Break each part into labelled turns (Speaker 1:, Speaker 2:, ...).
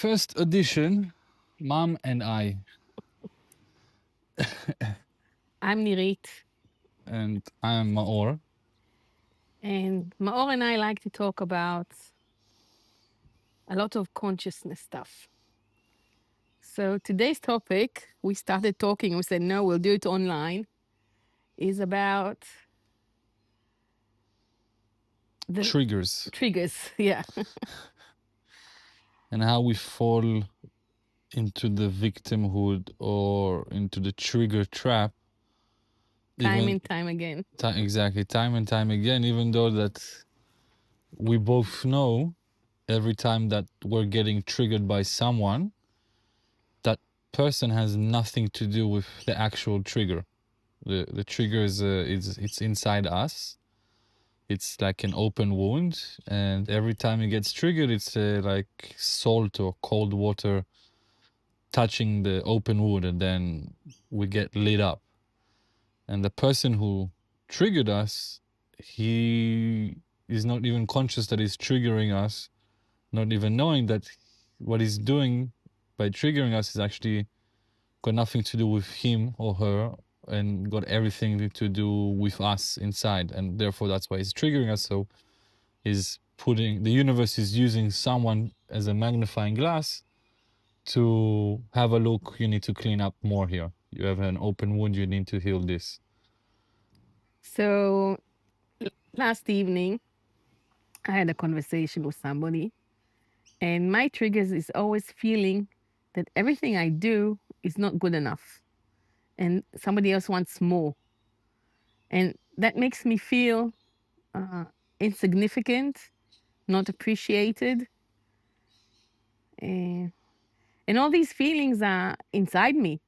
Speaker 1: First edition, Mom and I.
Speaker 2: I'm Nirit,
Speaker 1: And I'm Maor.
Speaker 2: and Maor and I like to talk about a lot of consciousness stuff. So today's topic, we started talking, we said, no, we'll do it online, is about the
Speaker 1: Triggers.
Speaker 2: triggers. Yeah.
Speaker 1: And how we fall into the victimhood or into the trigger trap.
Speaker 2: Time and time again.
Speaker 1: Exactly, time and time again, even though that we both know every time that we're getting triggered by someone, that person has nothing to do with the actual trigger. The trigger is it's inside us. It's like an open wound, and every time it gets triggered, it's like salt or cold water touching the open wound, and then we get lit up. And the person who triggered us, he is not even conscious that he's triggering us, not even knowing that what he's doing by triggering us is actually got nothing to do with him or her, and got everything to do with us inside, and therefore that's why he's triggering us. So the universe is using someone as a magnifying glass to have a look. You need to clean up more here. You have an open wound, you need to heal this.
Speaker 2: So last evening, I had a conversation with somebody, and my triggers is always feeling that everything I do is not good enough, and somebody else wants more. And that makes me feel uh, insignificant, not appreciated. And, and all these feelings are inside me.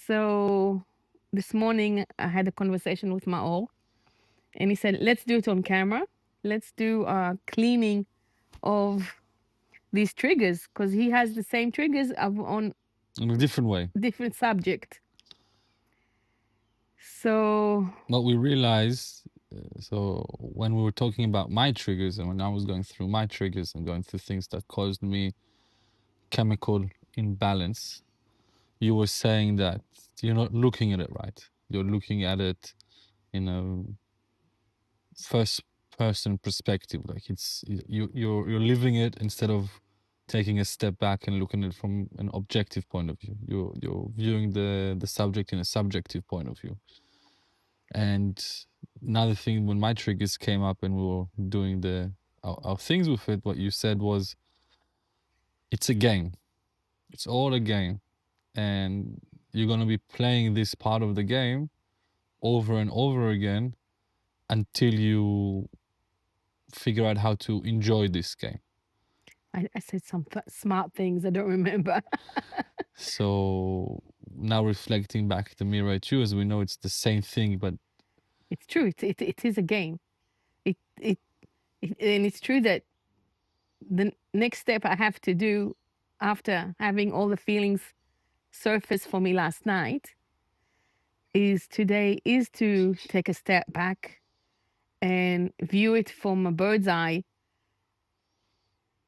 Speaker 2: So this morning I had a conversation with Maor, and he said, let's do it on camera. Let's do a cleaning of these triggers, because he has the same triggers on
Speaker 1: In a different way.
Speaker 2: different subject. So
Speaker 1: What we realized, so when we were talking about my triggers, and when I was going through my triggers and going through things that caused me chemical imbalance, you were saying that you're not looking at it right. You're looking at it in a first person perspective. Like you're living it instead of taking a step back and looking at it from an objective point of view. You're viewing the subject in a subjective point of view. And another thing, when my triggers came up and we were doing our things with it, what you said was, it's a game. It's all a game. And you're going to be playing this part of the game over and over again until you figure out how to enjoy this game.
Speaker 2: I said some smart things I don't remember.
Speaker 1: So now reflecting back the mirror at you, as we know it's the same thing, but
Speaker 2: It's true. It is a game. It and it's true that the next step I have to do after having all the feelings surface for me last night is to take a step back and view it from a bird's eye.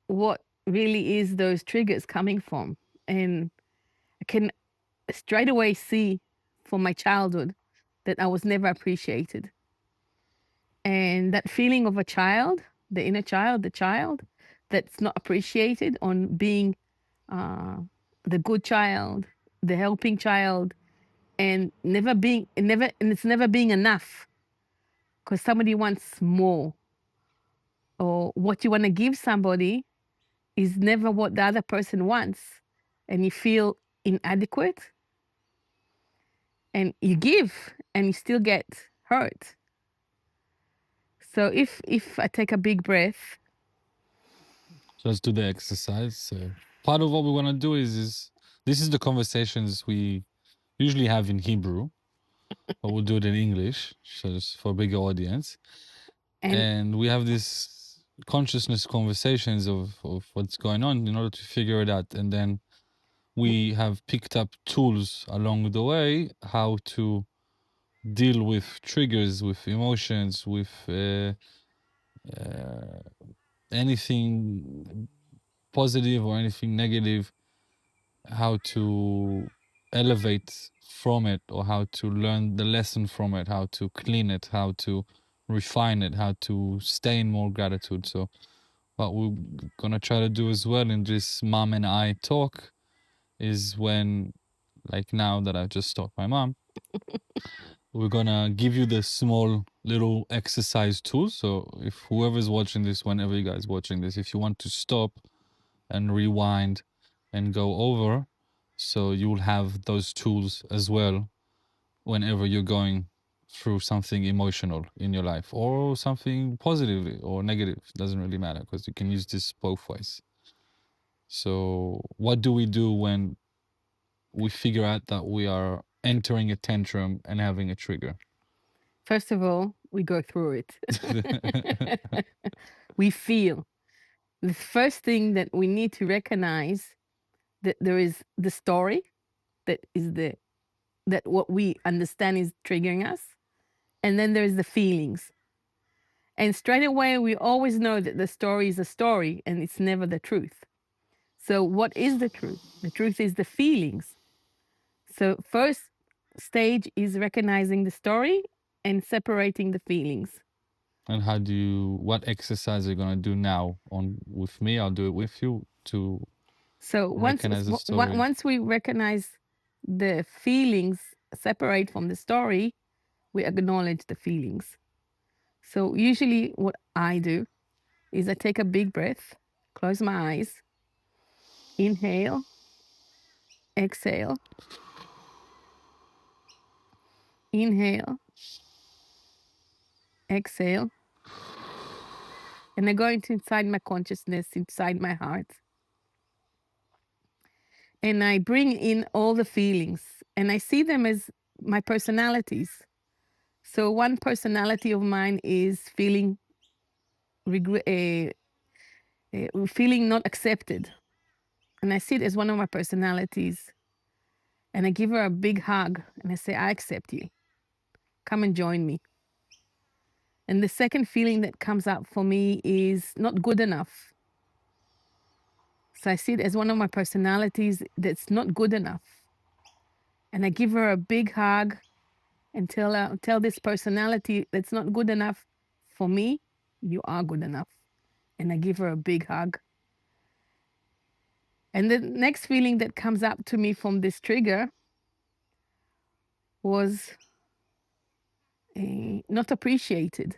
Speaker 2: What really is those triggers coming from? And I can straight away see from my childhood that I was never appreciated. And that feeling of a child, the inner child, the child that's not appreciated on being uh, the good child, the helping child, and it's never being enough because somebody wants more, or what you want to give somebody is never what the other person wants, and you feel inadequate, and you give and you still get hurt. So if I take a big breath,
Speaker 1: let's do the exercise. So part of what we want to do is this is the conversations we usually have in Hebrew, but we'll do it in English, so it's for a bigger audience. And we have this consciousness conversations of what's going on in order to figure it out. And then we have picked up tools along the way, how to deal with triggers, with emotions, with anything positive or anything negative, how to elevate from it, or how to learn the lesson from it, how to clean it, how to refine it, how to stay in more gratitude. So what we're gonna try to do as well in this mom and I talk is when, like now that I just talked my mom, we're gonna give you the small little exercise tools. So if whoever's watching this, whenever you guys watching this, if you want to stop and rewind and go over, so you'll have those tools as well whenever you're going through something emotional in your life, or something positive or negative, doesn't really matter, because you can use this both ways. So what do we do when we figure out that we are entering a tantrum and having a trigger?
Speaker 2: First of all, we go through it. We feel. The first thing that we need to recognize that there is the story that is the that what we understand is triggering us, and then there's the feelings. And straight away, we always know that the story is a story and it's never the truth. So, what is the truth? The truth is the feelings. So, first stage is recognizing the story and separating the feelings.
Speaker 1: And how do you, what exercise are you gonna do now on with me? I'll do it with you to
Speaker 2: So,
Speaker 1: recognize the story.
Speaker 2: once we recognize the feelings separate from the story, we acknowledge the feelings. So, usually, what I do is I take a big breath, close my eyes, inhale, exhale, inhale, exhale, and I go into inside my consciousness, inside my heart. And I bring in all the feelings and I see them as my personalities. So one personality of mine is feeling feeling not accepted. And I see it as one of my personalities. And I give her a big hug and I say, I accept you. Come and join me. And the second feeling that comes up for me is not good enough. So I see it as one of my personalities that's not good enough. And I give her a big hug and tell this personality that's not good enough for me, you are good enough. And I give her a big hug. And the next feeling that comes up to me from this trigger was not appreciated.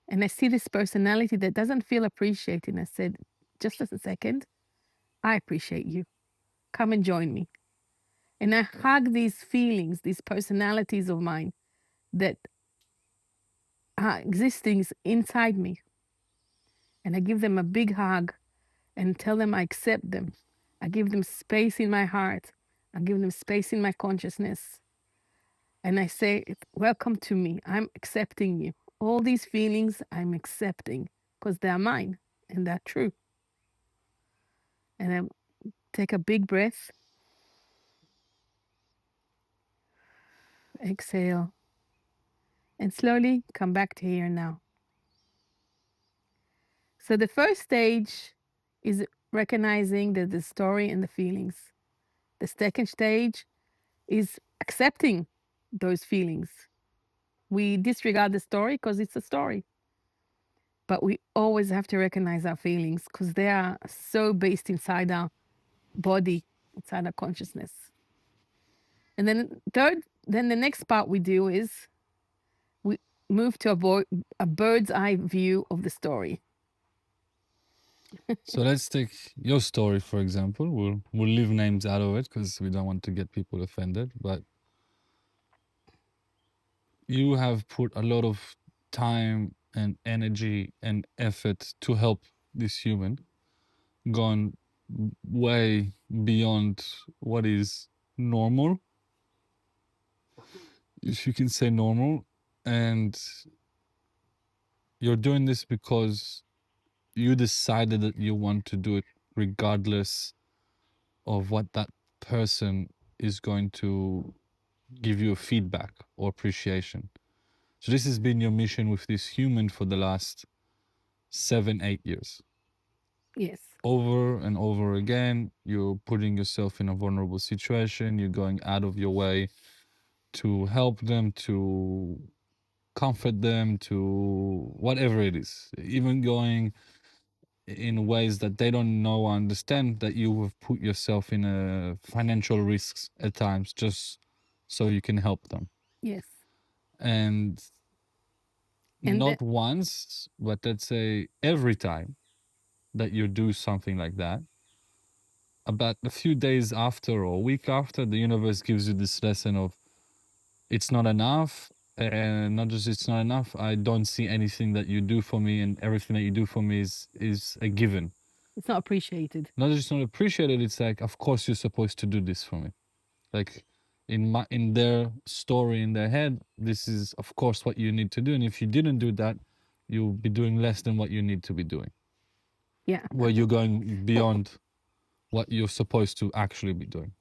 Speaker 2: And I see this personality that doesn't feel appreciated. And I said, just as a second, I appreciate you. Come and join me. And I hug these feelings, these personalities of mine that are existing inside me. And I give them a big hug and tell them I accept them. I give them space in my heart. I give them space in my consciousness. And I say, welcome to me. I'm accepting you. All these feelings I'm accepting because they're mine and they're true. And I take a big breath, exhale, and slowly come back to here and now. So the first stage is recognizing the story and the feelings. The second stage is accepting those feelings. We disregard the story because it's a story. But we always have to recognize our feelings because they are so based inside our body, inside our consciousness. And then then the next part we do is we move to a bird's eye view of the story.
Speaker 1: So let's take your story, for example. We'll leave names out of it because we don't want to get people offended. But you have put a lot of time and energy and effort to help this human, gone way beyond what is normal, if you can say normal. And you're doing this because you decided that you want to do it regardless of what that person is going to give you a feedback or appreciation. So this has been your mission with this human for the last 7, 8 years.
Speaker 2: Yes.
Speaker 1: Over and over again, you're putting yourself in a vulnerable situation. You're going out of your way to help them, to comfort them, to whatever it is. Even going in ways that they don't know or understand, that you have put yourself in a financial risks at times just so you can help them.
Speaker 2: Yes.
Speaker 1: And
Speaker 2: And
Speaker 1: not once, but let's say every time that you do something like that, about a few days after or a week after, the universe gives you this lesson of it's not enough. And not just it's not enough, I don't see anything that you do for me, and everything that you do for me is a given.
Speaker 2: it's not appreciated.
Speaker 1: Not just not appreciated, it's like, of course you're supposed to do this for me. Like in their story, in their head, this is of course what you need to do. And if you didn't do that, you'll be doing less than what you need to be doing.
Speaker 2: Yeah.
Speaker 1: Where you're going beyond what you're supposed to actually be doing,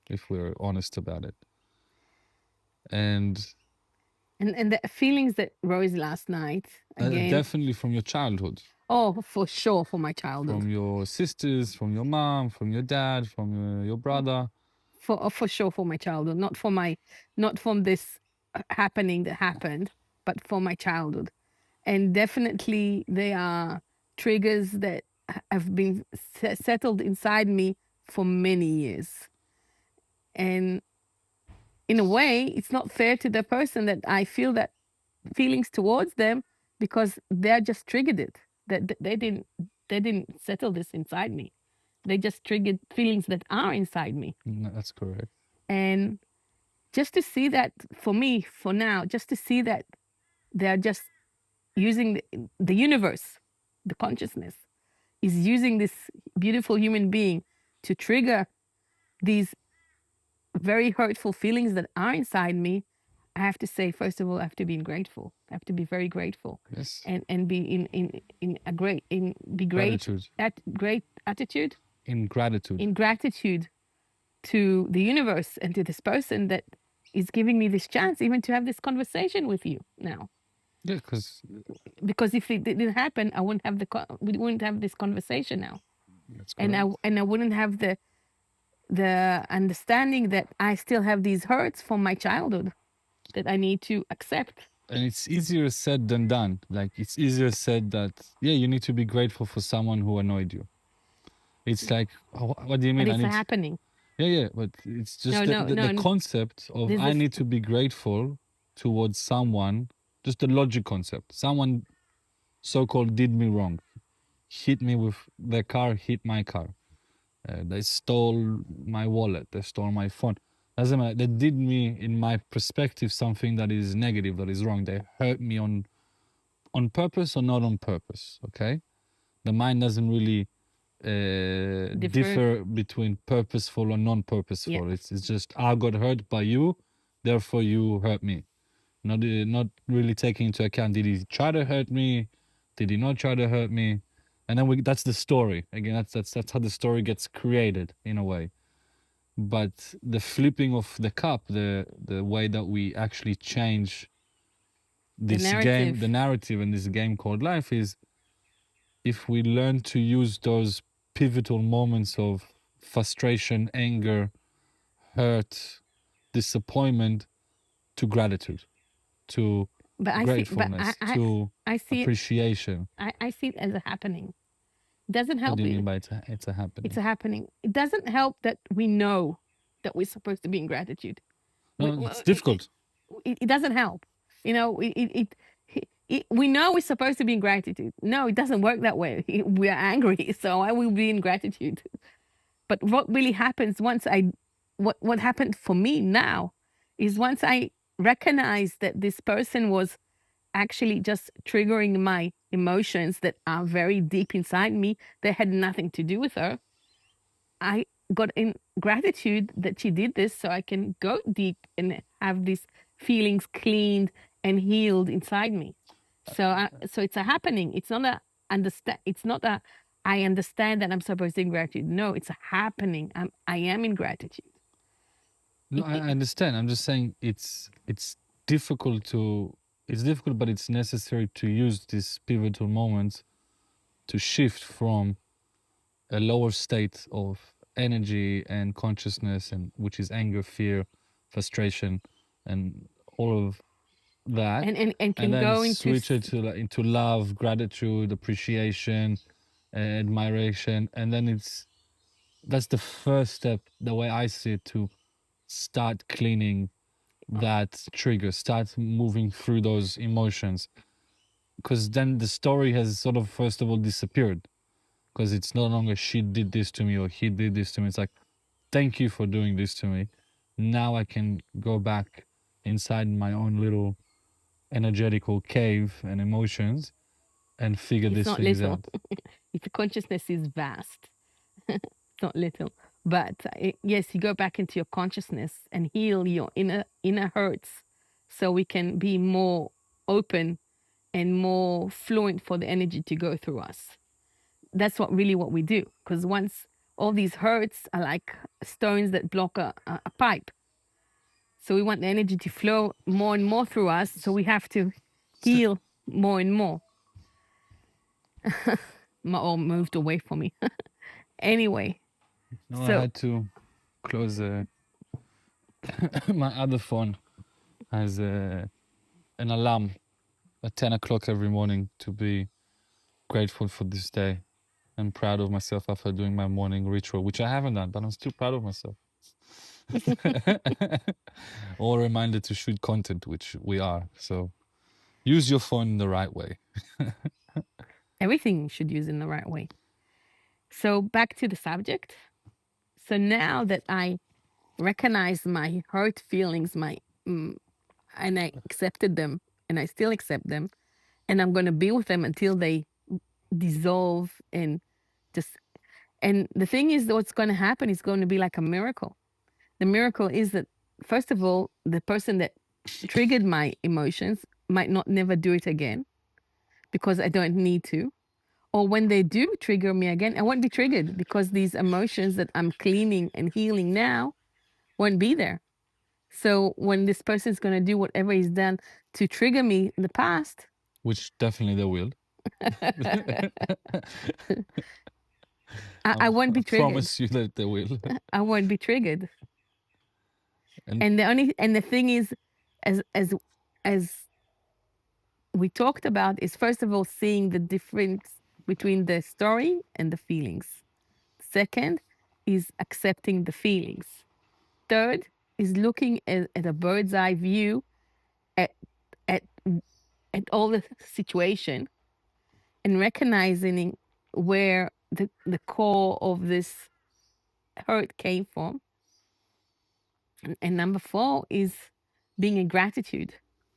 Speaker 1: if we're honest about it. And
Speaker 2: And the feelings that rose last night again.
Speaker 1: definitely from your childhood,
Speaker 2: Oh, for sure, for my childhood.
Speaker 1: from your sisters, from your mom, from your dad, from your brother.
Speaker 2: For sure, for my childhood, not from this happening that happened, but for my childhood. And definitely they are triggers that have been settled inside me for many years. And in a way, it's not fair to the person that I feel that feelings towards them, because they're just triggered it. That they didn't settle this inside me. They just triggered feelings that are inside me.
Speaker 1: That's correct.
Speaker 2: And just to see that, for me, for now, just to see that they're just using the universe, the consciousness is using this beautiful human being to trigger these very hurtful feelings that are inside me. I have to say, first of all, I have to be grateful. I have to be very grateful.
Speaker 1: Yes.
Speaker 2: And be in a great in be great
Speaker 1: Gratitude.
Speaker 2: at great attitude,
Speaker 1: In gratitude.
Speaker 2: in gratitude to the universe and to this person that is giving me this chance even to have this conversation with you now.
Speaker 1: Yeah,
Speaker 2: Because if it didn't happen, I wouldn't have we wouldn't have this conversation now.
Speaker 1: that's correct.
Speaker 2: And I wouldn't have the understanding that I still have these hurts from my childhood that I need to accept.
Speaker 1: And it's easier said than done. Like, it's easier said that, yeah, you need to be grateful for someone who annoyed you. It's like, what do you mean?
Speaker 2: But it's happening.
Speaker 1: Yeah, but it's just
Speaker 2: No,
Speaker 1: the concept of I need to be grateful towards someone, just the logic concept. Someone so-called did me wrong, hit me with their car, hit my car. They stole my wallet, they stole my phone. Doesn't matter. They did me, in my perspective, something that is negative, that is wrong. They hurt me on purpose or not on purpose. Okay, the mind doesn't really differ between purposeful or non-purposeful.
Speaker 2: Yeah.
Speaker 1: It's just I got hurt by you, therefore you hurt me. Not really taking into account, did he try to hurt me? Did he not try to hurt me? And then that's the story. Again, that's how the story gets created in a way. But the flipping of the cup, the way that we actually change this game, the narrative in this game called life, is if we learn to use those pivotal moments of frustration, anger, hurt, disappointment to gratitude, to gratefulness, to appreciation.
Speaker 2: I see it as a happening. It doesn't help.
Speaker 1: What do you mean by it's a happening?
Speaker 2: It's a happening. It doesn't help that we know that we're supposed to be in gratitude.
Speaker 1: No, it's difficult.
Speaker 2: It doesn't help. You know, we know we're supposed to be in gratitude. No, it doesn't work that way. We are angry, so I will be in gratitude. But what really happens what happened for me now is once I recognized that this person was actually just triggering my emotions that are very deep inside me that had nothing to do with her, I got in gratitude that she did this so I can go deep and have these feelings cleaned and healed inside me. So it's a happening. It's not a understand. It's not a I understand that I'm supposed to be in gratitude. No, it's a happening. I am in gratitude.
Speaker 1: No, I understand. I'm just saying it's difficult but it's necessary to use these pivotal moments to shift from a lower state of energy and consciousness, and which is anger, fear, frustration, and all of that,
Speaker 2: and
Speaker 1: and
Speaker 2: can
Speaker 1: then
Speaker 2: go into
Speaker 1: switch it to into love, gratitude, appreciation, admiration, and then that's the first step, the way I see it, to start cleaning that trigger, start moving through those emotions, because then the story has sort of first of all disappeared, because it's no longer she did this to me or he did this to me. It's like, thank you for doing this to me. Now I can go back inside my own little energetical cave and emotions and figure
Speaker 2: it's
Speaker 1: these
Speaker 2: not
Speaker 1: things
Speaker 2: little.
Speaker 1: out.
Speaker 2: If the consciousness is vast, it's not little. But yes, you go back into your consciousness and heal your inner hurts, so we can be more open and more fluent for the energy to go through us. That's what we do. Because once all these hurts are like stones that block a pipe, so we want the energy to flow more and more through us. So we have to heal more and more. My all moved away from me. Anyway,
Speaker 1: No, I
Speaker 2: so
Speaker 1: had to close my other phone has an alarm at 10 o'clock every morning to be grateful for this day and proud of myself after doing my morning ritual, which I haven't done, but I'm still proud of myself. Or a reminder to shoot content, which we are. So use your phone in the right way.
Speaker 2: everything should use in the right way. So back to the subject. So now that I recognize my hurt feelings, and I accepted them, and I still accept them, and I'm going to be with them until they dissolve and just. And the thing is, what's going to happen is going to be like a miracle. The miracle is that, first of all, the person that triggered my emotions might not never do it again because I don't need to. Or when they do trigger me again, I won't be triggered because these emotions that I'm cleaning and healing now won't be there. So when this person is going to do whatever he's done to trigger me in the past,
Speaker 1: Which definitely they will.
Speaker 2: I won't
Speaker 1: I
Speaker 2: be triggered.
Speaker 1: promise you that they will.
Speaker 2: I won't be triggered.
Speaker 1: And
Speaker 2: And the thing is, as we talked about, is first of all seeing the difference between the story and the feelings. Second is accepting the feelings. Third is looking at a bird's eye view at at at all the situation and recognizing where the core of this hurt came from. And number four is being in gratitude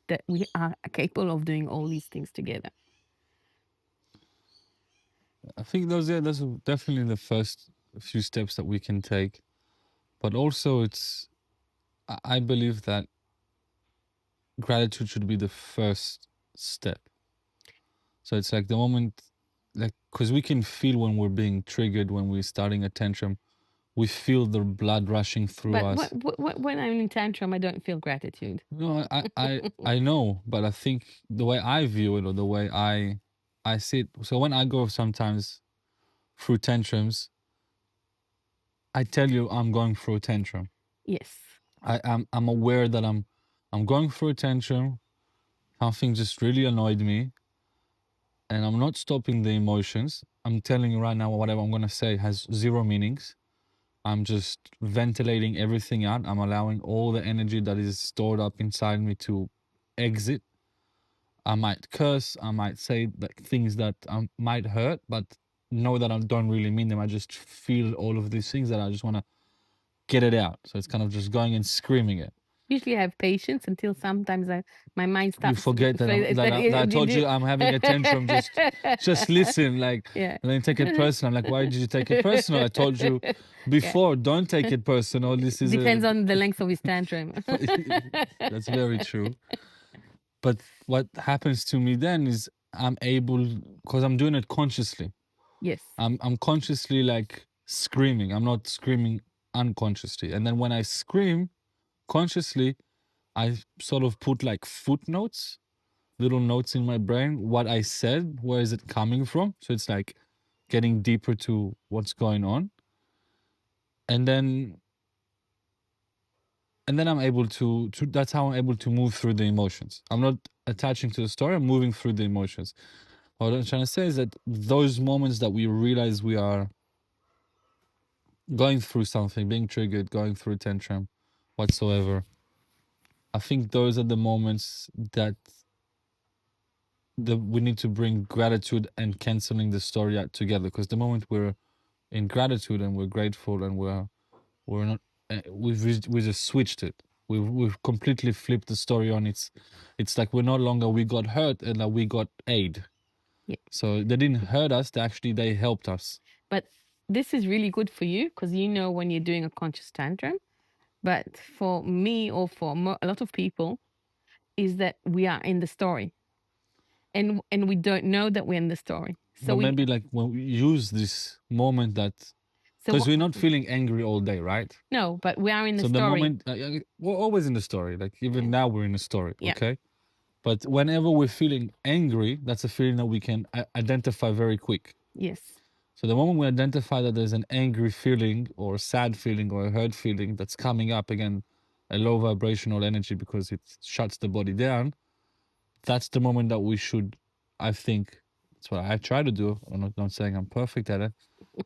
Speaker 2: that we are capable of doing all these things together.
Speaker 1: I think those are definitely the first few steps that we can take. But also I believe that gratitude should be the first step. So it's like the moment, like, because we can feel when we're being triggered, when we're starting a tantrum, we feel the blood rushing through
Speaker 2: But
Speaker 1: us.
Speaker 2: when I'm in tantrum, I don't feel gratitude.
Speaker 1: No, I know, but I think the way I view it, or the way I see it. So when I go sometimes through tantrums, I tell you I'm going through a tantrum.
Speaker 2: Yes.
Speaker 1: I'm aware that I'm going through a tantrum. Something just really annoyed me, and I'm not stopping the emotions. I'm telling you right now, whatever I'm gonna say has zero meanings. I'm just ventilating everything out. I'm allowing all the energy that is stored up inside me to exit. I might curse. I might say like things that might hurt, but know that I don't really mean them. I just feel all of these things that I just want to get it out. So it's kind of just going and screaming it.
Speaker 2: Usually I have patience until sometimes my mind
Speaker 1: You
Speaker 2: stops.
Speaker 1: forget that I told you I'm having a tantrum. Just listen, like,
Speaker 2: Yeah.
Speaker 1: and then take it personal. I'm like, why did you take it personal? I told you before, don't take it personal. This is
Speaker 2: Depends on the length of his tantrum.
Speaker 1: That's very true. But what happens to me then is I'm able, because I'm doing it consciously.
Speaker 2: Yes.
Speaker 1: I'm consciously like screaming. I'm not screaming unconsciously. And then when I scream consciously, I sort of put like footnotes, little notes in my brain, what I said, where is it coming from? So it's like getting deeper to what's going on, and then I'm able to that's how I'm able to move through the emotions. I'm not attaching to the story, I'm moving through the emotions. What I'm trying to say is that those moments that we realize we are going through something, being triggered, going through a tantrum, whatsoever, I think those are the moments that we need to bring gratitude and canceling the story out together. Because the moment we're in gratitude and we're grateful and we're not, we just switched it. We've completely flipped the story on. It's like we're no longer we got hurt and we got aid.
Speaker 2: Yeah.
Speaker 1: So they didn't hurt us. They helped us.
Speaker 2: But this is really good for you because you know when you're doing a conscious tantrum. But for me or for a lot of people, is that we are in the story, and we don't know that we're in the story. So
Speaker 1: But
Speaker 2: we
Speaker 1: maybe like when we use this moment that
Speaker 2: so
Speaker 1: because we're not feeling angry all day, right?
Speaker 2: no, but we are in the
Speaker 1: So the
Speaker 2: story.
Speaker 1: moment we're always in the story. Like even now we're in the story,
Speaker 2: Yeah.
Speaker 1: okay? But whenever we're feeling angry, that's a feeling that we can identify very quick.
Speaker 2: Yes.
Speaker 1: So the moment we identify that there's an angry feeling or a sad feeling or a hurt feeling that's coming up, again, a low vibrational energy because it shuts the body down, that's the moment that we should, I think, that's what I try to do. I'm not saying I'm perfect at it,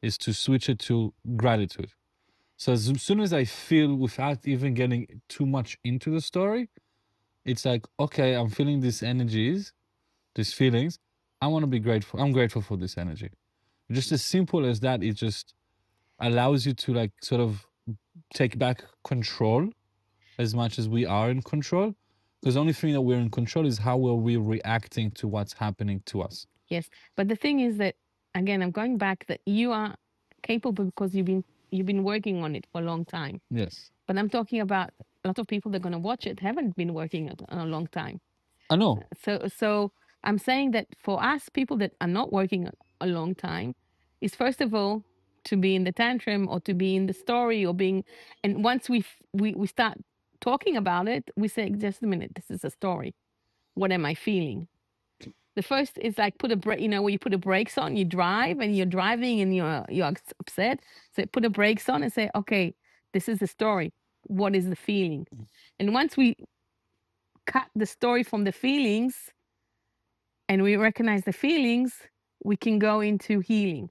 Speaker 1: is to switch it to gratitude. So as soon as I feel without even getting too much into the story, it's like, okay, I'm feeling these energies, these feelings. I want to be grateful. I'm grateful for this energy. Just as simple as that, it just allows you to like sort of take back control as much as we are in control. Because the only thing that we're in control is how are we reacting to what's happening to us.
Speaker 2: Yes. But the thing is that again, I'm going back that you are capable because you've been working on it for a long time.
Speaker 1: Yes.
Speaker 2: But I'm talking about a lot of people that are going to watch it haven't been working it a long time.
Speaker 1: I know.
Speaker 2: So I'm saying that for us, people that are not working a long time, is first of all to be in the tantrum or to be in the story or being, and once we start talking about it, we say, just a minute, this is a story. What am I feeling? The first is like put a brake, where you put the brakes on, you drive and you're driving and you're upset. So put the brakes on and say, okay, this is the story. What is the feeling? And once we cut the story from the feelings and we recognize the feelings, we can go into healing.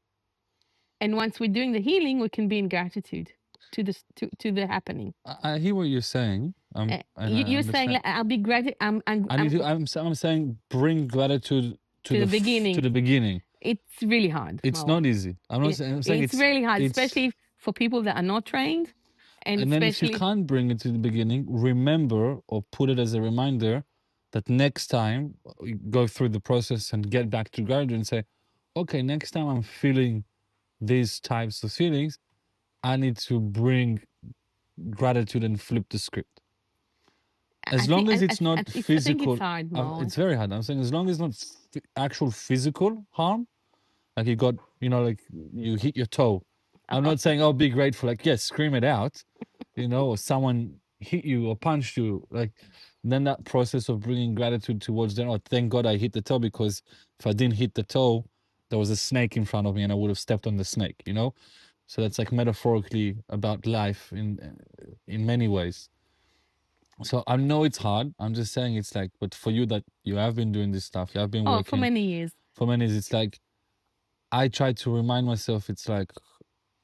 Speaker 2: And once we're doing the healing, we can be in gratitude to the happening.
Speaker 1: I hear what you're saying. And I
Speaker 2: You're saying
Speaker 1: understand.
Speaker 2: I'll be gratitude.
Speaker 1: I'm saying bring gratitude to
Speaker 2: the beginning.
Speaker 1: to the beginning.
Speaker 2: It's really hard.
Speaker 1: It's not easy. I'm not saying. I'm saying
Speaker 2: It's really hard,
Speaker 1: it's,
Speaker 2: especially for people that are not trained.
Speaker 1: And then if you can't bring it to the beginning, remember or put it as a reminder that next time you go through the process and get back to gratitude and say, okay, next time I'm feeling these types of feelings, I need to bring gratitude and flip the script. As long as it's not physical,
Speaker 2: I think it's hard,
Speaker 1: it's very hard. I'm saying as long as it's not actual physical harm, like you got, like you hit your toe. I'm not saying, oh, be grateful. Like, yes, scream it out, or someone hit you or punched you. Like, then that process of bringing gratitude towards them. Oh, thank God I hit the toe because if I didn't hit the toe, there was a snake in front of me and I would have stepped on the snake, So that's like metaphorically about life in many ways. So I know it's hard. I'm just saying it's like, but for you that you have been doing this stuff, you have been working
Speaker 2: for many years.
Speaker 1: For many years, it's like I try to remind myself. It's like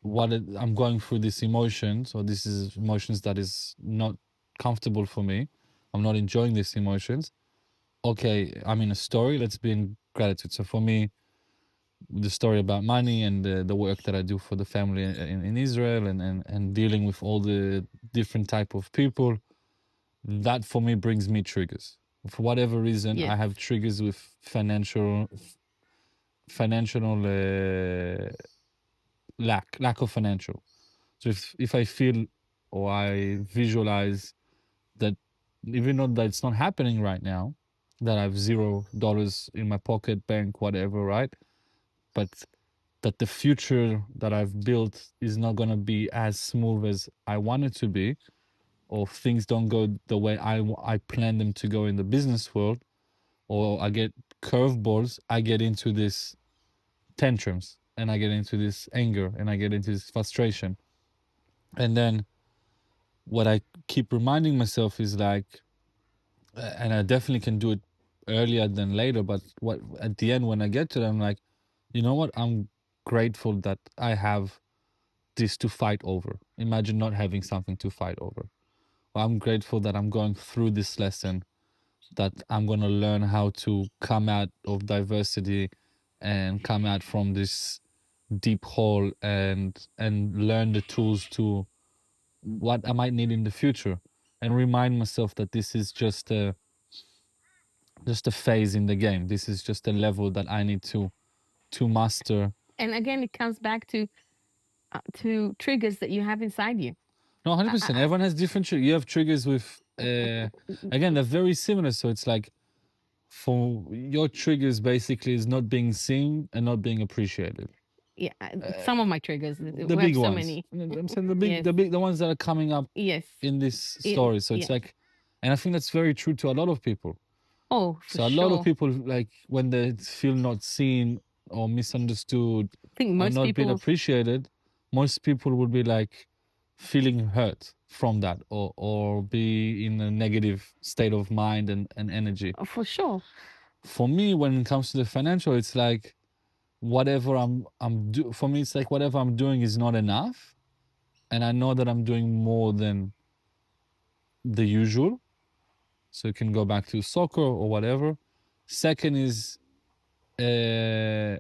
Speaker 1: I'm going through these emotions, or this is emotions that is not comfortable for me. I'm not enjoying these emotions. Okay, I'm in a story. Let's be in gratitude. So for me, the story about money and the work that I do for the family in Israel and dealing with all the different type of people, that for me brings me triggers. For whatever reason, I have triggers with financial lack of financial. So if I feel or I visualize that even though that it's not happening right now, that I have $0 in my pocket, bank, whatever, right? But that the future that I've built is not going to be as smooth as I want it to be, or things don't go the way I plan them to go in the business world, or I get curveballs, I get into this tantrums. and I get into this anger and I get into this frustration. And then what I keep reminding myself is like, and I definitely can do it earlier than later, but what at the end when I get to it, I'm like, you know what? I'm grateful that I have this to fight over. Imagine not having something to fight over. Well, I'm grateful that I'm going through this lesson, that I'm going to learn how to come out of diversity and come out from this deep hole and learn the tools to what I might need in the future, and remind myself that this is just a phase in the game. This is just a level that I need to master.
Speaker 2: And again, it comes back to triggers that you have inside you.
Speaker 1: No,
Speaker 2: I,
Speaker 1: 100%.
Speaker 2: I,
Speaker 1: Everyone has different you have triggers with again, they're very similar, so it's like for your triggers basically is not being seen and not being appreciated.
Speaker 2: yeah, some of my triggers.
Speaker 1: The
Speaker 2: We have
Speaker 1: big
Speaker 2: so
Speaker 1: ones.
Speaker 2: many.
Speaker 1: I'm saying
Speaker 2: Yes,
Speaker 1: the ones that are coming up
Speaker 2: yes,
Speaker 1: in this story. So it's
Speaker 2: yeah.
Speaker 1: like, and I think that's very true to a lot of people.
Speaker 2: Oh, for
Speaker 1: So a lot of
Speaker 2: sure.
Speaker 1: people, like when they feel not seen or misunderstood
Speaker 2: I think
Speaker 1: or
Speaker 2: most
Speaker 1: not being
Speaker 2: people,
Speaker 1: appreciated, most people would be like feeling hurt from that, or be in a negative state of mind and energy.
Speaker 2: for sure.
Speaker 1: For me, when it comes to the financial, it's like whatever for me, it's like whatever I'm doing is not enough, and I know that I'm doing more than the usual. So you can go back to soccer or whatever. Second is uh,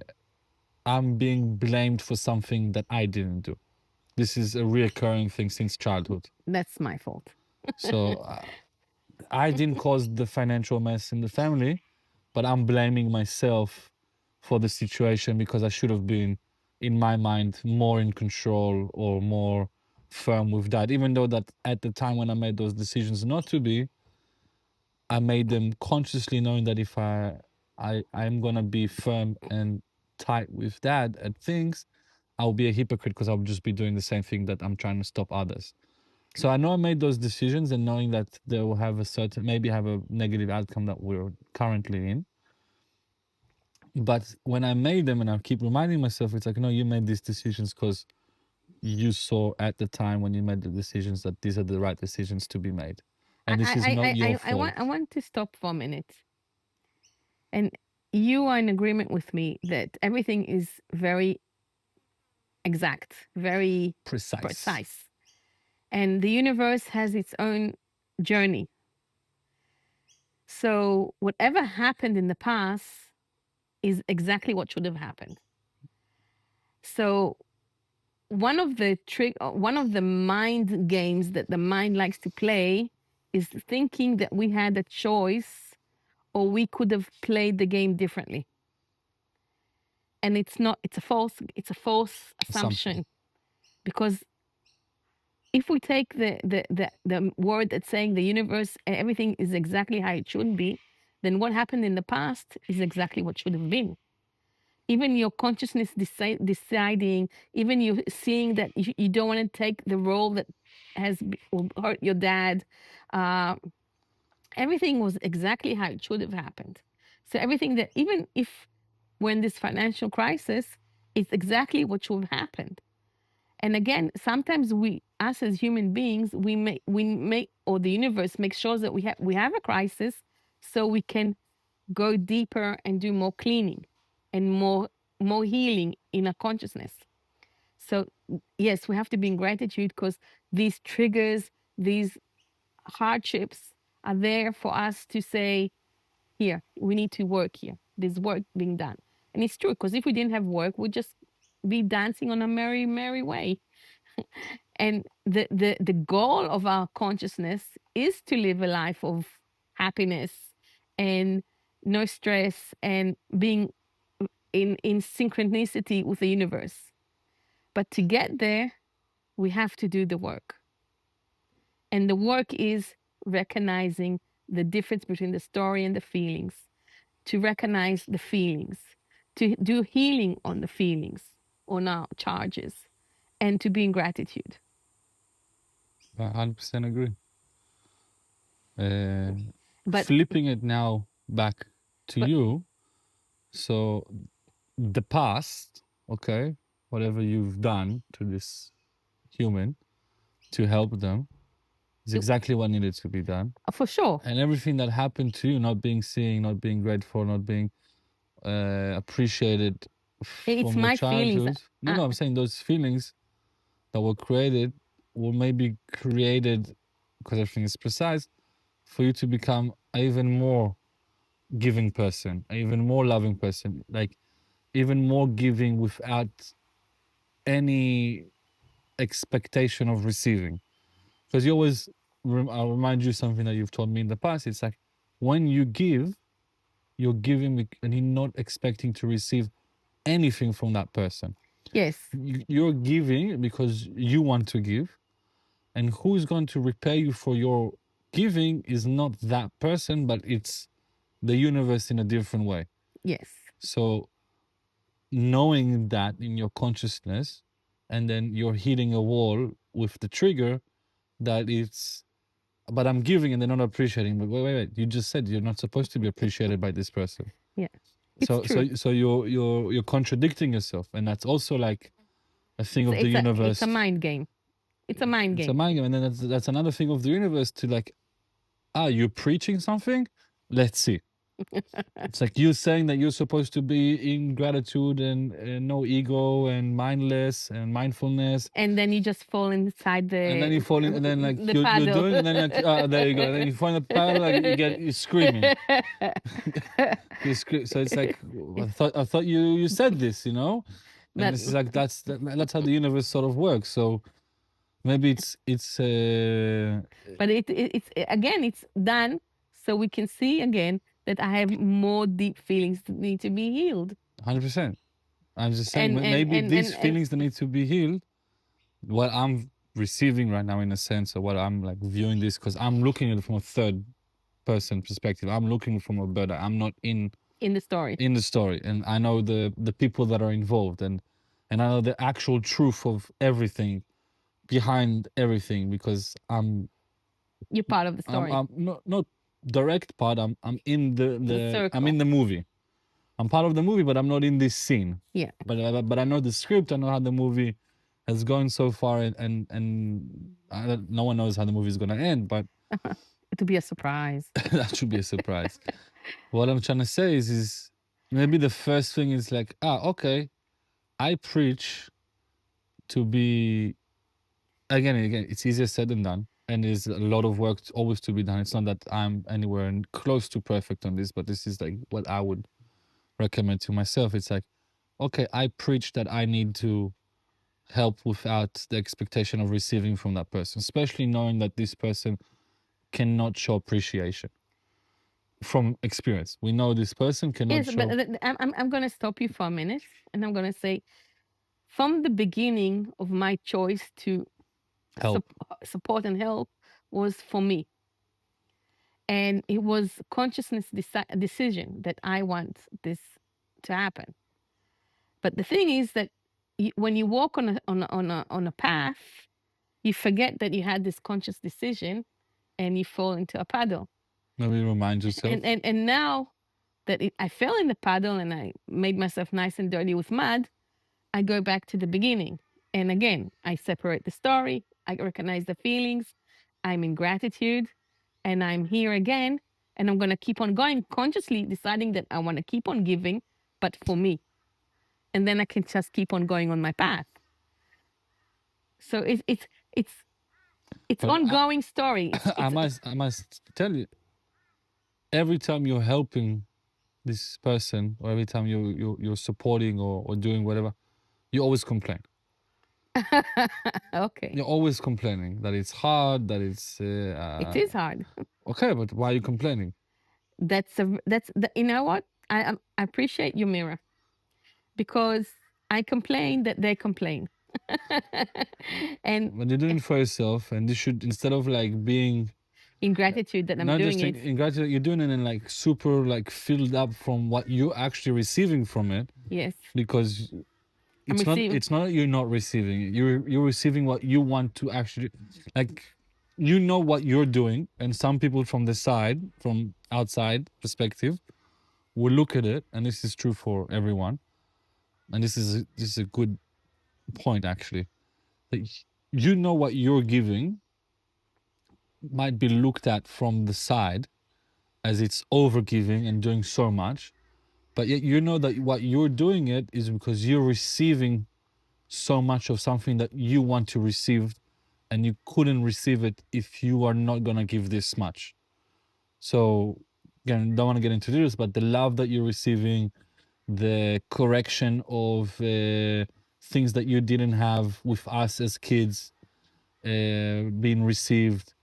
Speaker 1: I'm being blamed for something that I didn't do. This is a reoccurring thing since childhood.
Speaker 2: That's my fault.
Speaker 1: So I didn't cause the financial mess in the family, but I'm blaming myself for the situation because I should have been, in my mind, more in control or more firm with that. Even though that at the time when I made those decisions not to be, I made them consciously knowing that if I'm gonna be firm and tight with that at things, I'll be a hypocrite because I'll just be doing the same thing that I'm trying to stop others. So I know I made those decisions and knowing that they will have a certain, maybe have a negative outcome that we're currently in. But when I made them and I keep reminding myself, it's like, no, you made these decisions because you saw at the time when you made the decisions that these are the right decisions to be made. And this is not your fault.
Speaker 2: I want to stop for a minute. And you are in agreement with me that everything is very exact, very
Speaker 1: Precise.
Speaker 2: precise. And the universe has its own journey. So whatever happened in the past is exactly what should have happened. So one of the mind games that the mind likes to play is thinking that we had a choice or we could have played the game differently. And it's not, it's a false assumption. Because if we take the word that's saying the universe and everything is exactly how it should be, then what happened in the past is exactly what should have been. Even your consciousness deciding, even you seeing that you don't want to take the role that will hurt your dad, uh, everything was exactly how it should have happened. So everything that, even if when this financial crisis, it's exactly what should have happened. And again, sometimes us as human beings, we make, or the universe makes sure that we have a crisis, so we can go deeper and do more cleaning and more healing in our consciousness. So yes, we have to be in gratitude because these triggers, these hardships are there for us to say, here, we need to work here. There's work being done. And it's true, because if we didn't have work, we'd just be dancing on a merry, merry way. And the goal of our consciousness is to live a life of happiness and no stress and being in synchronicity with the universe. But to get there, we have to do the work. And the work is recognizing the difference between the story and the feelings, to recognize the feelings, to do healing on the feelings, on our charges, and to be in gratitude.
Speaker 1: I 100% agree. Uh,
Speaker 2: But
Speaker 1: Flipping it now back to
Speaker 2: but
Speaker 1: you. So the past. okay, whatever you've done to this human to help them is
Speaker 2: It-
Speaker 1: exactly what needed to be done.
Speaker 2: for sure.
Speaker 1: And everything that happened to you, not being seen, not being grateful, not being appreciated
Speaker 2: It's
Speaker 1: from your
Speaker 2: my feelings.
Speaker 1: childhood. No,
Speaker 2: Uh,
Speaker 1: no, I'm saying those feelings that were created were maybe created because everything is precise for you to become an even more giving person, an even more loving person, like even more giving without any expectation of receiving. Because you always, I'll remind you something that you've told me in the past. It's like when you give, you're giving and you're not expecting to receive anything from that person.
Speaker 2: yes,
Speaker 1: You're giving because you want to give, and who's going to repay you for your giving is not that person, but it's the universe in a different way.
Speaker 2: yes,
Speaker 1: So knowing that in your consciousness, and then you're hitting a wall with the trigger that it's, but I'm giving and they're not appreciating. But wait, you just said you're not supposed to be appreciated by this person.
Speaker 2: yeah. It's
Speaker 1: So
Speaker 2: true.
Speaker 1: you're contradicting yourself, and that's also like a thing
Speaker 2: It's
Speaker 1: of the
Speaker 2: it's a
Speaker 1: universe.
Speaker 2: mind game. It's a mind
Speaker 1: It's a
Speaker 2: game.
Speaker 1: mind game, and then that's another thing of the universe to like, you're preaching something. Let's see. It's like you saying that you're supposed to be in gratitude and no ego and mindless and mindfulness,
Speaker 2: And then you just fall inside
Speaker 1: and then you fall in, and then like
Speaker 2: the
Speaker 1: you're
Speaker 2: paddle.
Speaker 1: doing, and then like there you go, and then you find the paddle, like you're screaming. So it's like I thought you said this, and
Speaker 2: that,
Speaker 1: this is like that's how the universe sort of works. So maybe it's
Speaker 2: but it's again, it's done so we can see again that I have more deep feelings that need to be healed.
Speaker 1: 100%. I'm just saying
Speaker 2: And
Speaker 1: maybe these
Speaker 2: and
Speaker 1: feelings that need to be healed, what I'm receiving right now in a sense, or what I'm like viewing this, because I'm looking at it from a third person perspective. I'm looking from a bird eye. I'm not
Speaker 2: in the story,
Speaker 1: in the story, and I know the people that are involved, and I know the actual truth of everything behind everything, because
Speaker 2: you're part of the
Speaker 1: I'm,
Speaker 2: story.
Speaker 1: I'm not direct part. I'm in
Speaker 2: The
Speaker 1: I'm
Speaker 2: circle.
Speaker 1: in the movie. I'm part of the movie, but I'm not in this scene.
Speaker 2: Yeah.
Speaker 1: But I know the script. I know how the movie has gone so far, and no one knows how the movie is gonna end. But
Speaker 2: It'll be a surprise.
Speaker 1: that should be a surprise. What I'm trying to say is maybe the first thing is like, okay, I preach to be, again and again. It's easier said than done, and there's a lot of work always to be done. It's not that I'm anywhere close to perfect on this, but this is like what I would recommend to myself. It's like, okay, I preach that I need to help without the expectation of receiving from that person, especially knowing that this person cannot show appreciation from experience. We know this person cannot
Speaker 2: Yes, but
Speaker 1: show
Speaker 2: I'm going to stop you for a minute, and I'm going to say, from the beginning of my choice to
Speaker 1: help.
Speaker 2: support and help was for me. And it was consciousness decision that I want this to happen. But the thing is that when you walk on a path, you forget that you had this conscious decision, and you fall into a puddle.
Speaker 1: Maybe remind yourself.
Speaker 2: And now that I fell in the puddle and I made myself nice and dirty with mud, I go back to the beginning. And again, I separate the story, I recognize the feelings, I'm in gratitude, and I'm here again. And I'm going to keep on going, consciously deciding that I want to keep on giving, but for me. And then I can just keep on going on my path. So it's
Speaker 1: But
Speaker 2: ongoing story.
Speaker 1: I must tell you, every time you're helping this person, or every time you're supporting or doing whatever, you always complain.
Speaker 2: Okay.
Speaker 1: You're always complaining that it's hard, that it's
Speaker 2: It is hard.
Speaker 1: okay, but why are you complaining?
Speaker 2: You know what? I appreciate your mirror, because I complain that they complain. And
Speaker 1: When you're doing it for yourself, and this should, instead of like being
Speaker 2: in gratitude that I'm
Speaker 1: not
Speaker 2: doing
Speaker 1: just
Speaker 2: it.
Speaker 1: in gratitude, you're doing it in like super like filled up from what you're actually receiving from it,
Speaker 2: Yes.
Speaker 1: because
Speaker 2: I'm
Speaker 1: it's not
Speaker 2: receiving.
Speaker 1: it's not that you're not receiving it. You're receiving what you want to actually, like, you know what you're doing, and some people from the side, from outside perspective, will look at it, and this is true for everyone, and this is a good point actually. That you know what you're giving might be looked at from the side as it's overgiving and doing so much, but yet you know that what you're doing it is because you're receiving so much of something that you want to receive, and you couldn't receive it if you are not gonna give this much. So again, don't want to get into this, but the love that you're receiving, the correction of things that you didn't have with us as kids being received,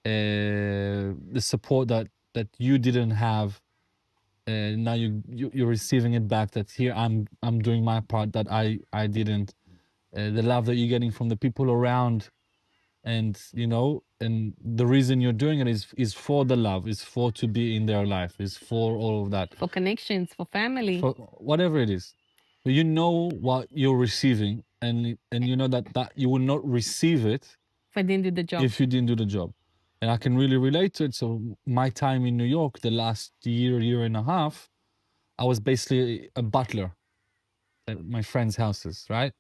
Speaker 1: the support that you didn't have, now you're receiving it back. That here I'm doing my part that I didn't. The love that you're getting from the people around, and you know, and the reason you're doing it is for the love, is for to be in their life, is for all of that,
Speaker 2: For connections, for family.
Speaker 1: for whatever it is. But you know what you're receiving, and you know that you will not receive it
Speaker 2: If I didn't do the job.
Speaker 1: if you didn't do the job. And I can really relate to it. So my time in New York, the last year and a half, I was basically a butler at my friends' houses, right?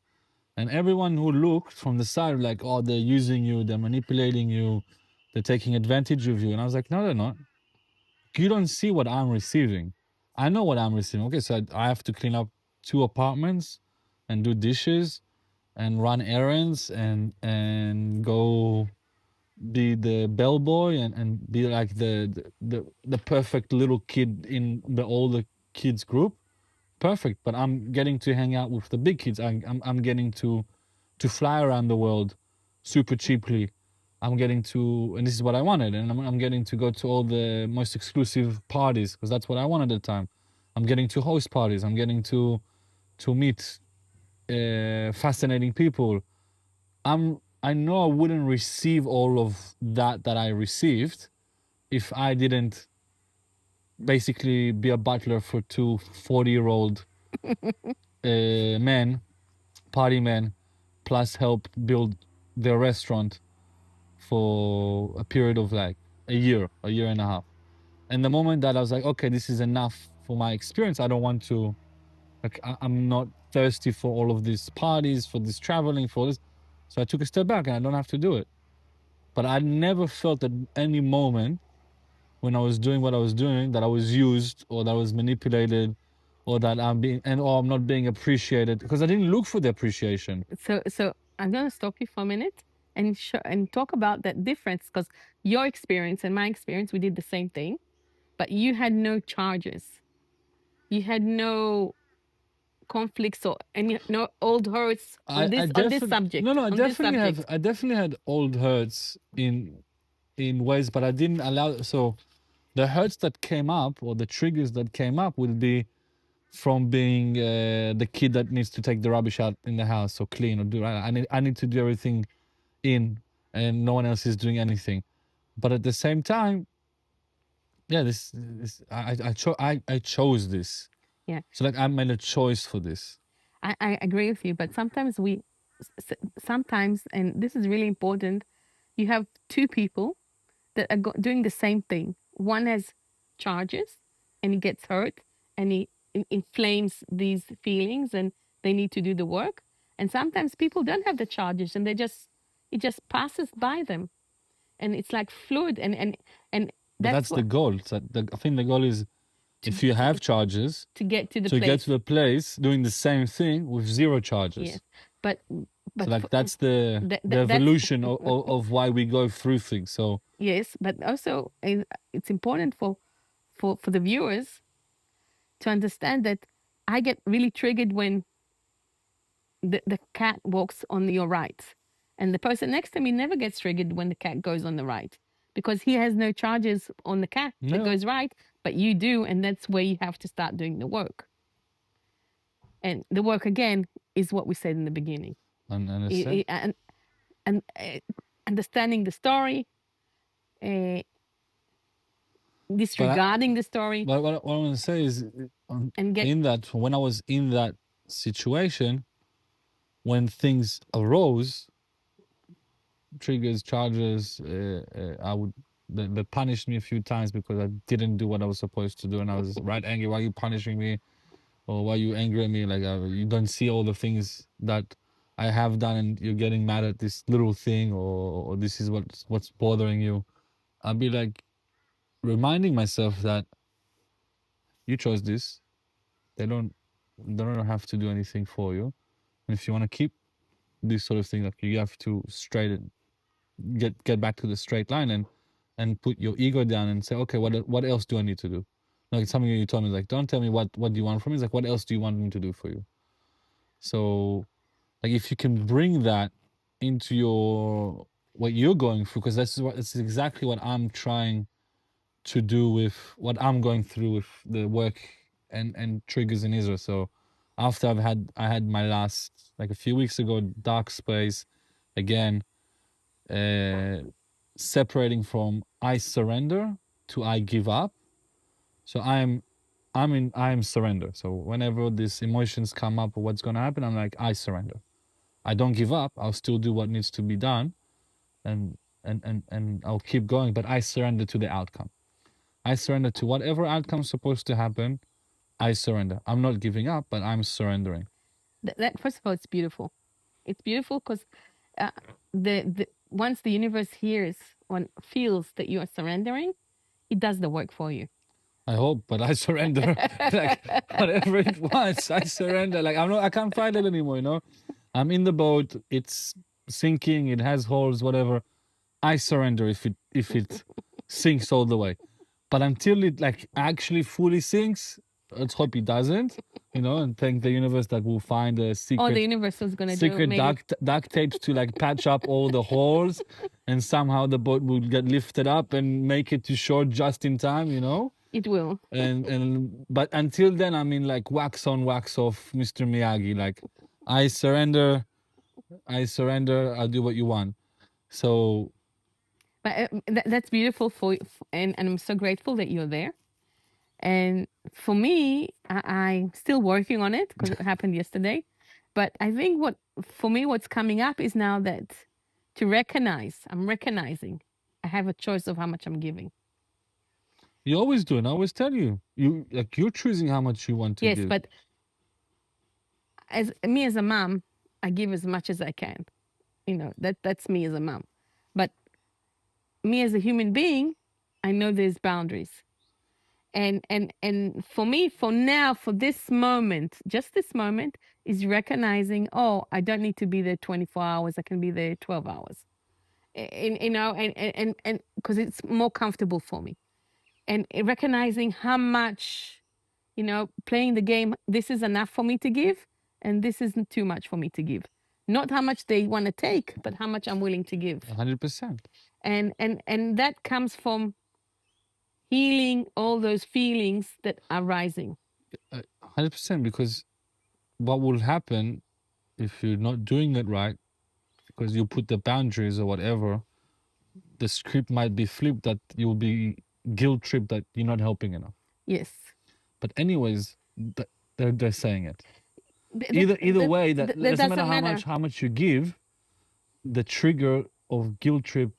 Speaker 1: And everyone who looked from the side, like, oh, they're using you, they're manipulating you, they're taking advantage of you. And I was like, no, they're not. You don't see what I'm receiving. I know what I'm receiving. Okay, so I have to clean up 2 apartments and do dishes and run errands and go be the bellboy and be like the perfect little kid in the older kids group. Perfect, but I'm getting to hang out with the big kids. I'm getting to fly around the world super cheaply. I'm getting to, and this is what I wanted, and I'm getting to go to all the most exclusive parties because that's what I wanted at the time. I'm getting to host parties. I'm getting to meet fascinating people. I know I wouldn't receive all of that I received if I didn't basically be a butler for two 40-year-old men, party men, plus help build their restaurant for a period of like a year and a half. And the moment that I was like, okay, this is enough for my experience, I don't want to, like, I'm not thirsty for all of these parties, for this traveling, for this. So I took a step back and I don't have to do it. But I never felt at any moment when I was doing what I was doing that I was used or that I was manipulated or that I'm being, and or I'm not being appreciated, because I didn't look for the appreciation.
Speaker 2: So I'm gonna stop you for a minute and talk about that difference, because your experience and my experience, we did the same thing, but you had no charges. You had no conflicts or any no old hurts
Speaker 1: I
Speaker 2: on this
Speaker 1: definitely no
Speaker 2: subject.
Speaker 1: no
Speaker 2: On this subject.
Speaker 1: I definitely had old hurts in ways, but I didn't allow. So the hurts that came up or the triggers that came up would be from being the kid that needs to take the rubbish out in the house or clean or do right. I need to do everything in, and no one else is doing anything. But at the same time, yeah, this I chose this.
Speaker 2: Yeah.
Speaker 1: So like I made a choice for this.
Speaker 2: I agree with you, but sometimes sometimes, and this is really important, you have two people that are doing the same thing. One has charges and he gets hurt and he inflames these feelings and they need to do the work. And sometimes people don't have the charges and it just passes by them. And it's like fluid and
Speaker 1: But
Speaker 2: that's
Speaker 1: that's the
Speaker 2: what
Speaker 1: goal. So I think the goal is,
Speaker 2: to
Speaker 1: if you have charges,
Speaker 2: to get to the
Speaker 1: to get
Speaker 2: place.
Speaker 1: to the place doing the same thing with zero
Speaker 2: Yes.
Speaker 1: charges.
Speaker 2: But
Speaker 1: So
Speaker 2: but
Speaker 1: like that's the
Speaker 2: that's
Speaker 1: evolution of why we go through things. So
Speaker 2: yes, but also it's important for the viewers to understand that I get really triggered when the cat walks on your right. And the person next to me never gets triggered when the cat goes on the right because he has no charges on the cat that
Speaker 1: no,
Speaker 2: goes right, but you do. And that's where you have to start doing the work. And the work, again, is what we said in the beginning.
Speaker 1: and understand.
Speaker 2: And understanding the story, uh,
Speaker 1: But
Speaker 2: disregarding the story,
Speaker 1: what I want to say is,
Speaker 2: and get
Speaker 1: in that, when I was in that situation, when things arose, triggers, charges, I would they punished me a few times because I didn't do what I was supposed to do, and I was right angry. Why are you punishing me? or why you angry at me? Like you don't see all the things that I have done, and you're getting mad at this little thing, or this is what's bothering you. I'll be like reminding myself that you chose this. They don't have to do anything for you. And if you want to keep this sort of thing, like you have to straighten, get back to the straight line, and put your ego down and say, okay, what else do I need to do? Like something you told me, like, don't tell me what do you want from me. It's like, what else do you want me to do for you? So, like, if you can bring that into your what you're going through, because that's exactly what I'm trying to do with what I'm going through with the work and triggers in Israel. So, after I had my last, like a few weeks ago, dark space again, uh, separating from I surrender to I give up. So I'm surrender. So whenever these emotions come up or what's gonna happen, I'm like, I surrender. I don't give up. I'll still do what needs to be done, and and I'll keep going. But I surrender to the outcome. I surrender to whatever outcome's supposed to happen. I surrender. I'm not giving up, but I'm surrendering.
Speaker 2: That first of all, it's beautiful. It's beautiful because uh, the once the universe hears or feels that you are surrendering, it does the work for you.
Speaker 1: I hope, but I surrender. Like whatever it wants, I surrender. Like I can't fight it anymore. You know, I'm in the boat. It's sinking. It has holes. Whatever. I surrender if it sinks all the way. But until it like actually fully sinks, let's hope it doesn't. You know, and thank the universe that we'll find a
Speaker 2: All the universe is gonna do
Speaker 1: secret
Speaker 2: maybe.
Speaker 1: duct tapes to like patch up all the holes, and somehow the boat will get lifted up and make it to shore just in time. You know.
Speaker 2: It will.
Speaker 1: And but until then, I mean, like wax on, wax off, Mr. Miyagi. Like, I surrender, I surrender. I'll do what you want. So
Speaker 2: But that's beautiful and I'm so grateful that you're there. And for me, I'm still working on it because it happened yesterday. But I think what for me, what's coming up is now that to recognize, I'm recognizing I have a choice of how much I'm giving.
Speaker 1: you always do, and I always tell you, you're choosing how much you want to
Speaker 2: Yes,
Speaker 1: give.
Speaker 2: but as a mom, I give as much as I can. That's me as a mom. But me as a human being, I know there's boundaries. And for me, for now, for this moment, just this moment, is recognizing, oh, I don't need to be there 24 hours. I can be there 12 hours. And because it's more comfortable for me. And recognizing how much, playing the game, this is enough for me to give, and this isn't too much for me to give. Not how much they want to take, but how much I'm willing to give.
Speaker 1: 100%.
Speaker 2: And that comes from healing all those feelings that are rising.
Speaker 1: 100%. Because what will happen if you're not doing it right, because you put the boundaries or whatever, the script might be flipped that you'll be guilt tripped that you're not helping enough.
Speaker 2: Yes.
Speaker 1: But anyways, they're saying it. Either way, that doesn't matter how much you give, the trigger of guilt trip,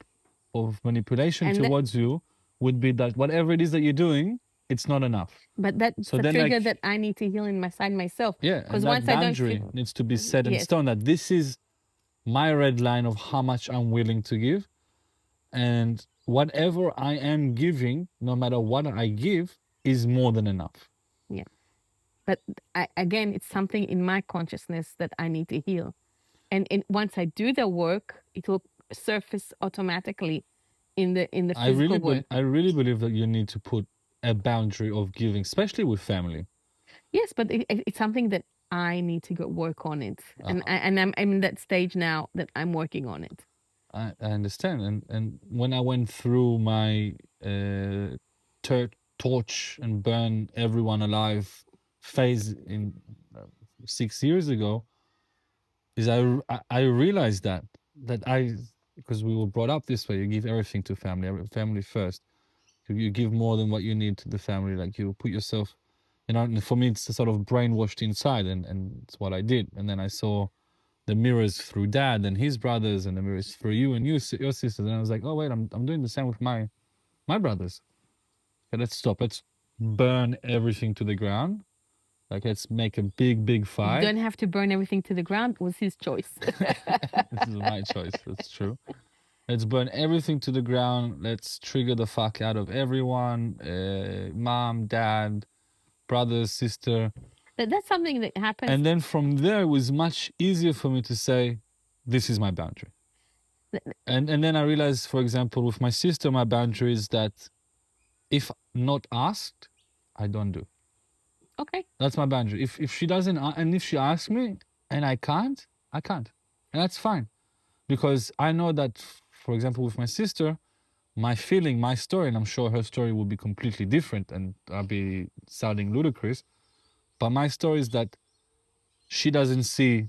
Speaker 1: of manipulation
Speaker 2: And
Speaker 1: towards you would be that whatever it is that you're doing, it's not enough.
Speaker 2: But that's
Speaker 1: So
Speaker 2: a
Speaker 1: then,
Speaker 2: trigger
Speaker 1: like,
Speaker 2: that I need to heal inside myself.
Speaker 1: yeah,
Speaker 2: Because
Speaker 1: and that
Speaker 2: once I don't
Speaker 1: boundary
Speaker 2: feel,
Speaker 1: needs to be set in
Speaker 2: yes,
Speaker 1: stone, that this is my red line of how much I'm willing to give, and whatever I am giving, no matter what I give, is more than enough.
Speaker 2: yeah. But again, it's something in my consciousness that I need to heal. And once I do the work, it will surface automatically in the physical work.
Speaker 1: I really believe that you need to put a boundary of giving, especially with family.
Speaker 2: Yes, but it's something that I need to go work on it, and I'm in that stage now that I'm working on it.
Speaker 1: I understand, and when I went through my torch and burn everyone alive phase in 6 years ago, is I realized that I, because we were brought up this way, you give everything to family, family first. You give more than what you need to the family. Like you put yourself, and for me, it's sort of brainwashed inside, and it's what I did. And then I saw the mirrors through dad and his brothers, and the mirrors through you and your sisters. And I was like, oh wait, I'm doing the same with my brothers. Okay, let's stop. Let's burn everything to the ground Like, let's make a big
Speaker 2: You
Speaker 1: fight.
Speaker 2: don't have to burn everything to the ground. It was his choice.
Speaker 1: This is my choice. That's true. Let's burn everything to the ground. Let's trigger the fuck out of everyone. Mom, dad, brother, sister.
Speaker 2: That's something that happens.
Speaker 1: And then from there, it was much easier for me to say, this is my boundary. And then I realized, for example, with my sister, my boundary is that if not asked, I don't do.
Speaker 2: Okay.
Speaker 1: That's my boundary. If she doesn't, and if she asks me and I can't, I can't. And that's fine. Because I know that, for example, with my sister, my feeling, my story, and I'm sure her story will be completely different and I'll be sounding ludicrous, but my story is that she doesn't see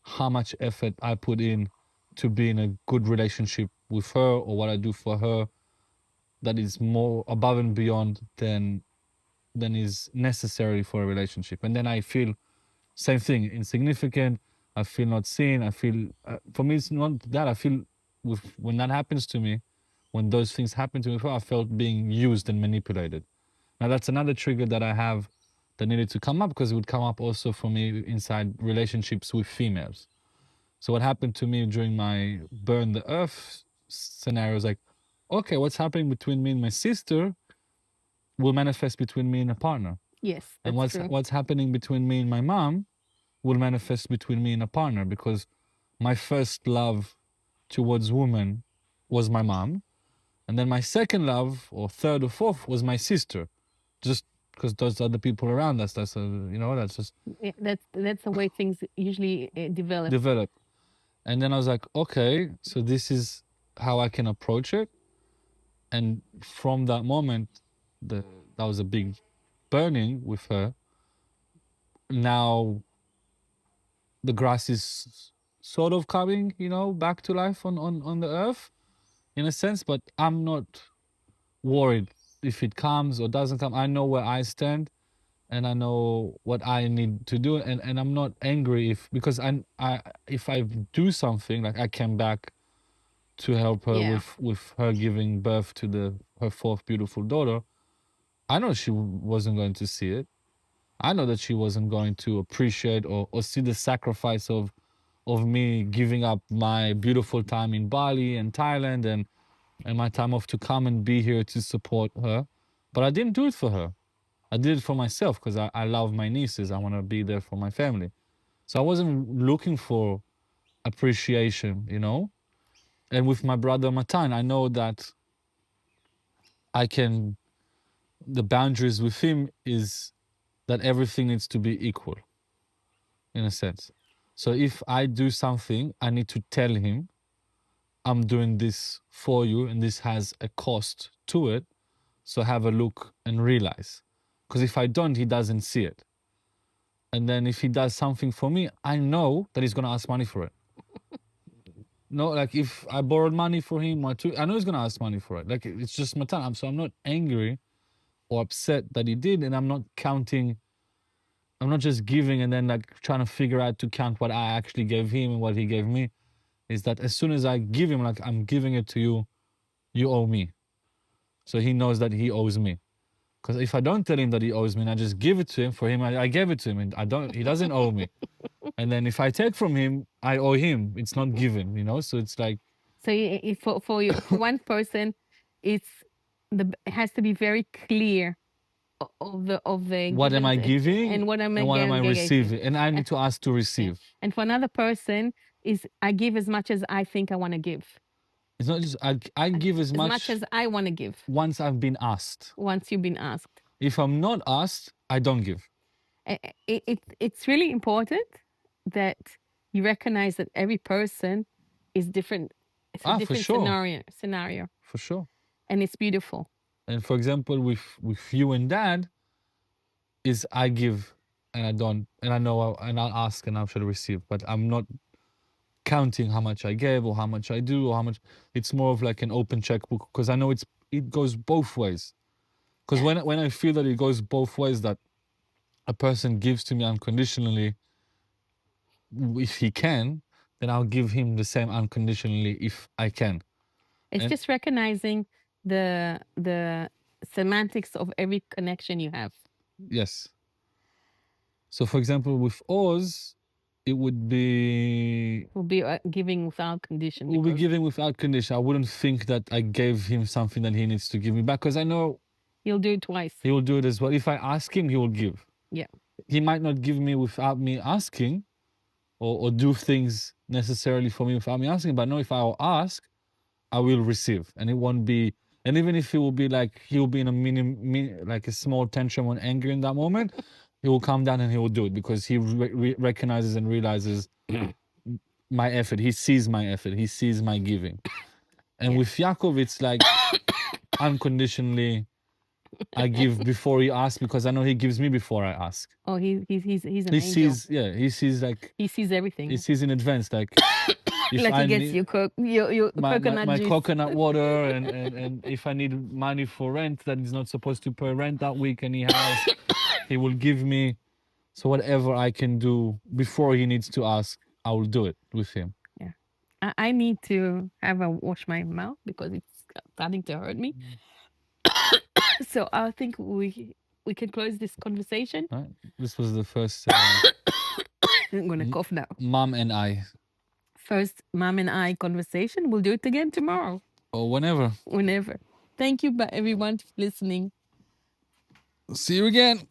Speaker 1: how much effort I put in to be in a good relationship with her or what I do for her that is more above and beyond than is necessary for a relationship. And then I feel same thing, insignificant. I feel not seen. I feel for me it's not that. I feel when that happens to me, when those things happen to me, I felt being used and manipulated. Now that's another trigger that I have that needed to come up because it would come up also for me inside relationships with females. So what happened to me during my burn the earth scenario is like, okay, what's happening between me and my sister will manifest between me and a partner.
Speaker 2: Yes,
Speaker 1: And
Speaker 2: that's true.
Speaker 1: what's happening between me and my mom will manifest between me and a partner because my first love towards women was my mom. And then my second love, or third or fourth, was my sister. Just because those are the people around us. That's that's just
Speaker 2: Yeah, that's the way things usually develop.
Speaker 1: develop. And then I was like, okay, so this is how I can approach it. And from that moment, that was a big burning with her. Now the grass is sort of coming, back to life on the earth in a sense, but I'm not worried if it comes or doesn't come. I know where I stand and I know what I need to do, and I'm not angry because I if I do something like I came back to help her
Speaker 2: Yeah.
Speaker 1: with her giving birth to her fourth beautiful daughter. I know she wasn't going to see it. I know that she wasn't going to appreciate or see the sacrifice of me giving up my beautiful time in Bali and Thailand and my time off to come and be here to support her. But I didn't do it for her. I did it for myself because I love my nieces. I want to be there for my family. So I wasn't looking for appreciation. And with my brother Matan, I know that the boundaries with him is that everything needs to be equal in a sense. So if I do something, I need to tell him, I'm doing this for you and this has a cost to it. So have a look and realize. Because if I don't, he doesn't see it. And then if he does something for me, I know that he's going to ask money for it. No, like if I borrowed money for him or two, I know he's going to ask money for it. Like it's just my time. So I'm not angry or upset that he did. And I'm not counting. I'm not just giving and then like trying to figure out to count what I actually gave him and what he gave me. Is that as soon as I give him, like I'm giving it to you, you owe me. So he knows that he owes me. Because if I don't tell him that he owes me and I just give it to him, for him, I gave it to him and he doesn't owe me. And then if I take from him, I owe him. It's not given. So it's like.
Speaker 2: So for one person, it has to be very clear of the
Speaker 1: What am I giving
Speaker 2: and what am I
Speaker 1: and what am I
Speaker 2: giving.
Speaker 1: receiving? And I need to ask to receive.
Speaker 2: And for another person, is I give as much as I think I want to give.
Speaker 1: It's not just I give as
Speaker 2: much as I want to give.
Speaker 1: Once I've been asked.
Speaker 2: Once you've been asked.
Speaker 1: If I'm not asked, I don't give.
Speaker 2: It's really important that you recognize that every person is different. It's a different
Speaker 1: for sure.
Speaker 2: scenario.
Speaker 1: For sure.
Speaker 2: And it's beautiful.
Speaker 1: And for example, with you and dad, is I give and I don't, and I know, and I'll ask and I shall receive, but I'm not counting how much I gave or how much I do or how much. It's more of like an open checkbook because I know it goes both ways. Because when I feel that it goes both ways, that a person gives to me unconditionally, if he can, then I'll give him the same unconditionally if I can.
Speaker 2: It's just recognizing the semantics of every connection you have.
Speaker 1: Yes. So, for example, with Oz, it would be
Speaker 2: Will be giving without condition.
Speaker 1: will be
Speaker 2: Because
Speaker 1: giving without condition. I wouldn't think that I gave him something that he needs to give me back, because I know
Speaker 2: he'll do it twice.
Speaker 1: he will do it as well. If I ask him, he will give.
Speaker 2: Yeah.
Speaker 1: He might not give me without me asking, or do things necessarily for me without me asking, but no, if I'll ask, I will receive, and it won't be. And even if he will be like, he'll be in a like a small tension and anger in that moment, he will calm down and he will do it, because he recognizes and realizes my effort. He sees my effort. He sees my giving. And
Speaker 2: Yeah.
Speaker 1: with Yaakov, it's like unconditionally, I give before he asks, because I know he gives me before I ask.
Speaker 2: Oh, he's an
Speaker 1: He
Speaker 2: angel.
Speaker 1: sees, yeah, he sees like
Speaker 2: He sees everything.
Speaker 1: he sees in advance, like if
Speaker 2: Like
Speaker 1: I
Speaker 2: he gets
Speaker 1: need
Speaker 2: your coconut
Speaker 1: my
Speaker 2: juice.
Speaker 1: coconut water, and if I need money for rent that he's not supposed to pay rent that week, and he has, he will give me. So whatever I can do before he needs to ask, I will do it with him.
Speaker 2: Yeah. I need to have a wash my mouth because it's starting to hurt me. So I think we can close this conversation.
Speaker 1: Right? This was the first
Speaker 2: I'm gonna cough now.
Speaker 1: mom and I,
Speaker 2: First mom and I conversation. We'll do it again tomorrow.
Speaker 1: or whenever.
Speaker 2: Whenever. Thank you, everyone, for listening.
Speaker 1: See you again.